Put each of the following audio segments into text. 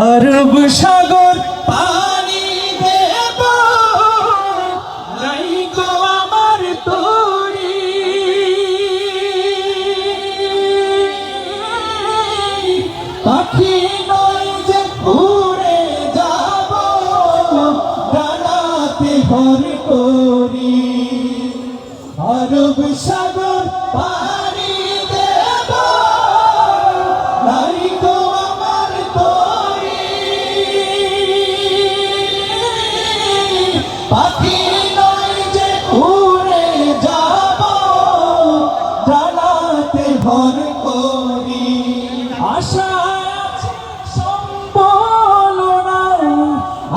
আরব সাগর পানি দেব নাই গো আমার তরি, পাখি নয় যে উড়ে যাব ডানাতে ভর করি। আরব সাগর পানি দেব নাই গো আমার তরি, পাখি নয় যে উড়ে যাব ডানাতে ভর করি। আশা আছে সম্বল নাই,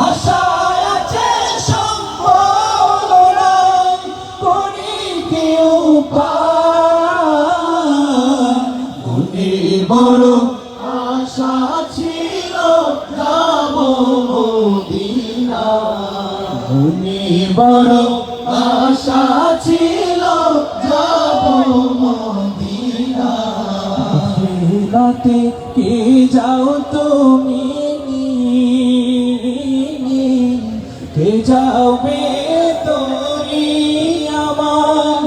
আশা আছে সম্বল নাই, করি কেউ মনে বড় আশা ছিল যাব মদিনা, মনে বড় আশা ছিল যাব মদিনা। রাতে কে যাও তুমি, কে যাবে তুমি আমার,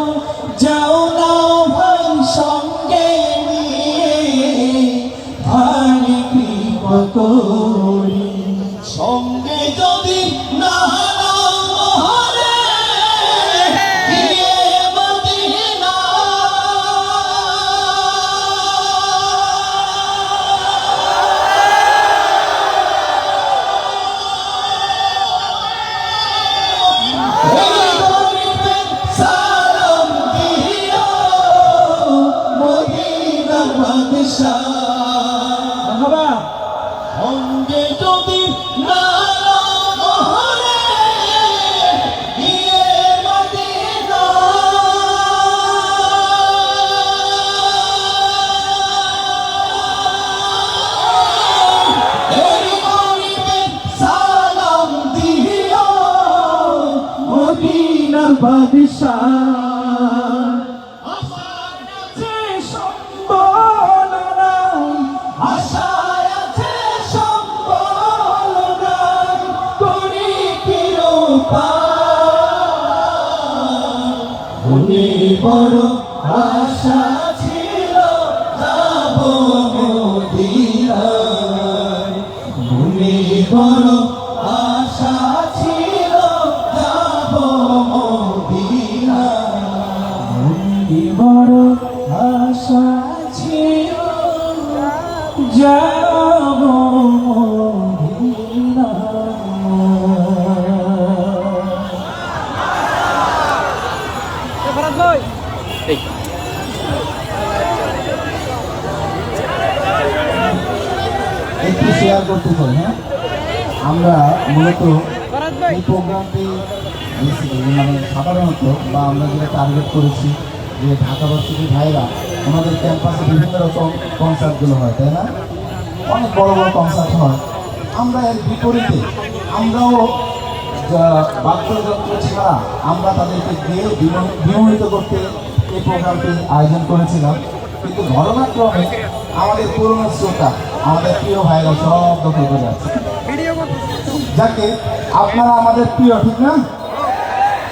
যাও না ভাই সঙ্গে নিয়ে ভারী কৃপ করি। সঙ্গে যদি না নাও মহরে গিয়ে মদিনা, সালাম দিও মদিনার বাদশা। সঙ্গে যদি না মহরে গিয়ে মদিনা, এই গরিবের সালাম দিও মদিনার বাদশা। মনে বড় আশা ছিল যাব মদিনায়, মনে বড় আশা ছিল যাব মদিনায়, মনে বড় আশা ছিল যাব মদিনায়। একটু শেয়ার করতে চাই। হ্যাঁ, আমরা মূলত এই প্রোগ্রামটি মানে সাধারণত বা আমরা যেটা টার্গেট করেছি যে ঢাকা ভার্সিটির ভাইরা ওনাদের ক্যাম্পাসে বিভিন্ন রকম কনসার্টগুলো হয়, তাই না? অনেক বড় বড় কনসার্ট হয়। আমরা এর বিপরীতে আমরাও বাদ্যযন্ত্র ছাড়া আমরা তাদেরকে দিয়ে বিমোহিত করতে এই প্রোগ্রামটি আয়োজন করেছিলাম। কিন্তু ঘটনাক্রমে আমাদের পুরনো শ্রোতা আমাদের প্রিয় ভাইরা সব দখল করে আছে। যাকে আপনারা আমাদের প্রিয়, ঠিক না?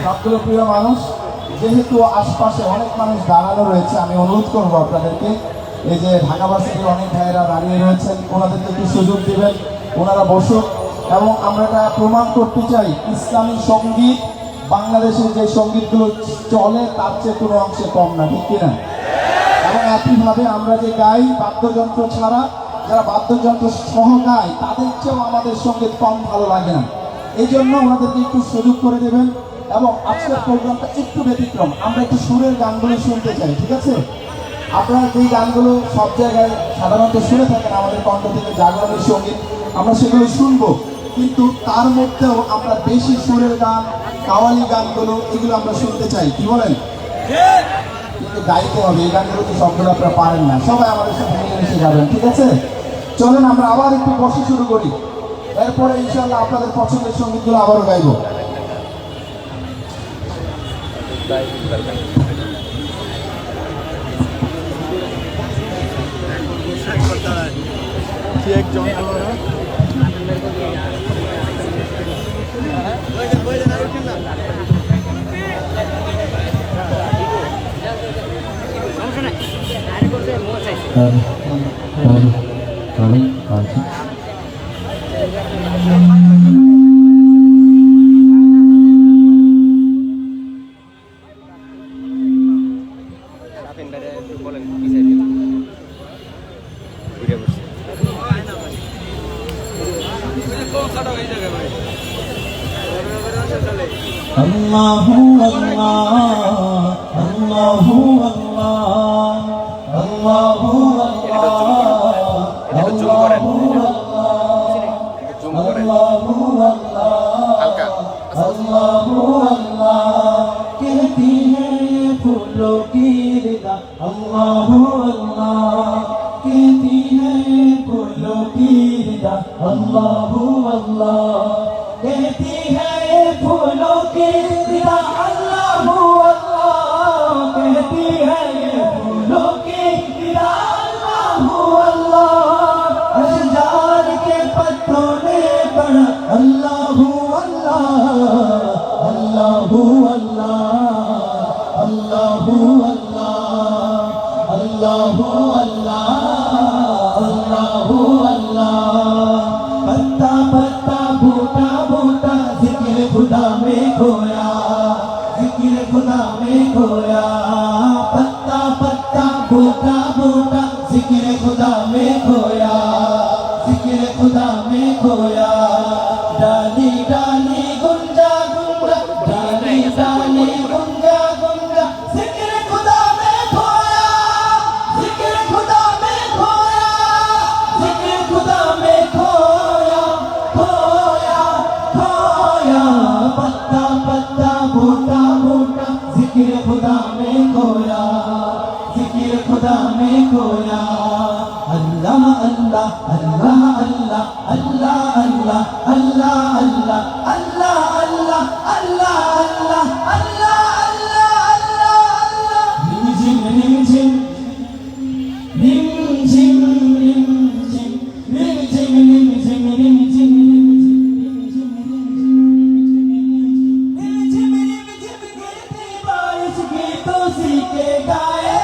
সবগুলো প্রিয় মানুষ। যেহেতু আশপাশে অনেক মানুষ দাঁড়ানো রয়েছে, আমি অনুরোধ করবো আপনাদেরকে, এই যে ঢাকা ভার্সিটির অনেক ভাইয়েরা দাঁড়িয়ে রয়েছেন, ওনাদেরকে একটু সুযোগ দিবেন, ওনারা বসুক। এবং আমরা এটা প্রমাণ করতে চাই ইসলামী সঙ্গীত বাংলাদেশের যে সঙ্গীতগুলো চলে তার চেয়ে কোনো অংশে কম না, ঠিক কিনা? এবং একইভাবে আমরা যে গাই বাদ্যযন্ত্র ছাড়া, যারা বাদ্যযন্ত্র সহ গায় তাদের চেয়েও আমাদের সঙ্গীত কম ভালো লাগে না। এই জন্য ওনাদেরকে একটু সুযোগ করে দেবেন। এবং আজকের প্রোগ্রামটা একটু ব্যতিক্রম, আমরা একটু সুরের গানগুলো শুনতে চাই, ঠিক আছে? আপনারা যেই গানগুলো সব জায়গায় সাধারণত শুনে থাকেন আমাদের কণ্ঠ থেকে, জাগরণী সঙ্গীত, আমরা সেগুলো শুনবো, কিন্তু তার মধ্যেও আমরা বেশি সুরের গান, কাওয়ালি গানগুলো এগুলো আমরা শুনতে চাই। কি বলেন? কিন্তু গাইতে হবে, এই গানগুলো তো সবগুলো আপনারা পারেন না, সবাই আমাদের সাথে মিলেমিশে যাবেন, ঠিক আছে? চলেন আমরা আবার একটু বসে শুরু করি, এরপরে ইনশাআল্লাহ আপনাদের পছন্দের সঙ্গীতগুলো আবারও গাইবো। Allahu Allah, Allahu Allah, Allahu Allah, Allahu Allah, कहती है फूलों की रिदा Allahu Allah, कहती है फूलों की रिदा Allahu Allah, कहती है फूलों की रिदा Allahu Allah, कहती है फूलों की रिदा Allahu Allah, अशजार के पत्तों ने पढ़ा Allahu Allah, Allahu Allah, Allahu Allah, Allahu Allah, Allahu Allah, पत्ता पत्ता बूटा बूटा जिक्र खुदा में खोया, जिक्र खुदा में खोया, पत्ता पत्ता बूटा बूटा जिक्र खुदा में खोया, जिक्र खुदा में खोया, डाली डाली गुंजा गुंजा, डाली डाली गुंजा गुंजा, जिक्र खुदा में खोया, जिक्र खुदा में खोया, जिक्र खुदा में खोया, खोया खोया, पत्ता पत्ता बूटा बूटा जिक्र खुदा में खोया, जिक्र खुदा में खोया, अल्लाह अल्लाह अल्लाह अल्लाह अल्लाह अल्लाह अल्लाह अल्लाह अल्लाह अल्लाह अल्लाह अल्लाह अल्लाह अल्लाह रिमझिम रिमझिम रिमझिम रिमझिम रिमझिम रिमझिम रिमझिम रिमझिम गिरती बारिश गीत सीखे गाए,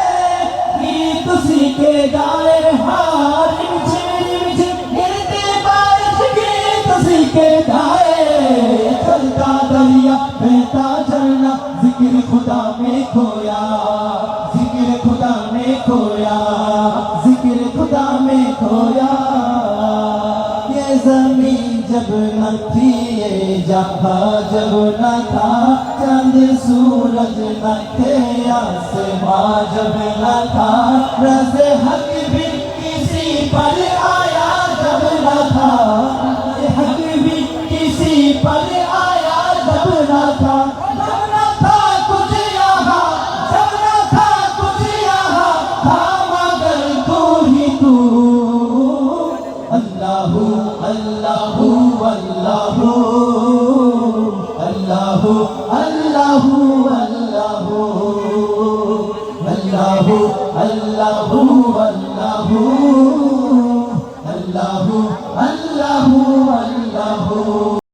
गीत सीखे गाए, हाँ रिमझिम रिमझिम गिरती बारिश गीत सीखे गाए, चलता दरिया बहता झरना जिक्र खुदा में खोया, जिक्र खुदा में खोया, जिक्र खुदा में खोया, ये ज़मीन जब न थी ये जहाँ जब न था, चांद सूरज न थे आसमां जब न था, रज़े हक भी किसी पर आया जब न था, रज़े हक भी किसी पर आया जब न था, जब न था कुछ यहाँ, जब न था कुछ यहाँ, था मगर तू ही तू, अल्लाहु अल्लाहु अल्लाहु अल्लाहु अल्लाहु अल्लाहु अल्लाहु अल्लाहु